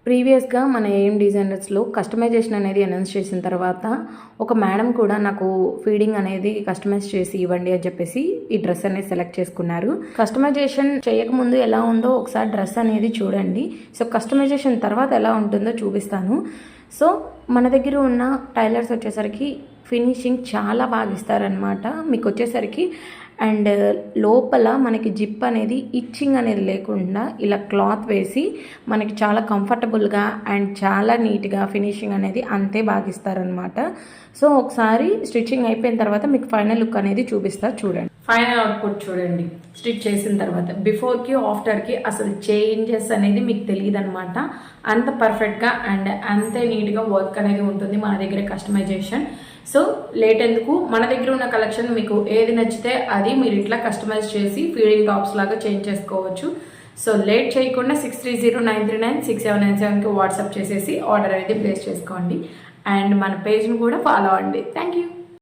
ప్రీవియస్గా మన AM డిజైనర్స్లో customization అనేది అనౌన్స్ చేసిన తర్వాత ఒక మేడం కూడా నాకు ఫీడింగ్ అనేది కస్టమైజ్ చేసి ఇవ్వండి అని చెప్పేసి ఈ డ్రెస్ అనేది సెలెక్ట్ చేసుకున్నారు. కస్టమైజేషన్ చేయకముందు ఎలా ఉందో ఒకసారి డ్రెస్ అనేది చూడండి. సో కస్టమైజేషన్ తర్వాత ఎలా ఉంటుందో చూపిస్తాను. సో మన దగ్గర ఉన్న టైలర్స్ వచ్చేసరికి ఫినిషింగ్ చాలా బాగా ఇస్తారనమాట. మీకు వచ్చేసరికి అండ్ లోపల మనకి జిప్ అనేది ఇచ్చింగ్ అనేది లేకుండా ఇలా క్లాత్ వేసి మనకి చాలా కంఫర్టబుల్గా అండ్ చాలా నీట్గా ఫినిషింగ్ అనేది అంతే బాగా ఇస్తారనమాట. సో ఒకసారి స్టిచ్చింగ్ అయిపోయిన తర్వాత మీకు ఫైనల్ లుక్ అనేది చూపిస్తా చూడండి. ఫైనల్ అవుట్పుట్ చూడండి స్టిచ్ చేసిన తర్వాత. బిఫోర్కి ఆఫ్టర్కి అసలు చేంజెస్ అనేది మీకు తెలియదు అనమాట. అంత పర్ఫెక్ట్గా అండ్ అంతే నీట్గా వర్క్ అనేది ఉంటుంది మన దగ్గర కస్టమైజేషన్. సో లేట్ ఎందుకు, మన దగ్గర ఉన్న కలెక్షన్ మీకు ఏది నచ్చితే అది మీరు ఇట్లా కస్టమైజ్ చేసి ఫీడింగ్ టాప్స్ లాగా చేంజ్ చేసుకోవచ్చు. సో లేట్ చేయకుండా 6309396797కి వాట్సాప్ చేసేసి ఆర్డర్ అయితే ప్లేస్ చేసుకోండి. అండ్ మన పేజ్ని కూడా ఫాలో అవ్వండి. Thank you.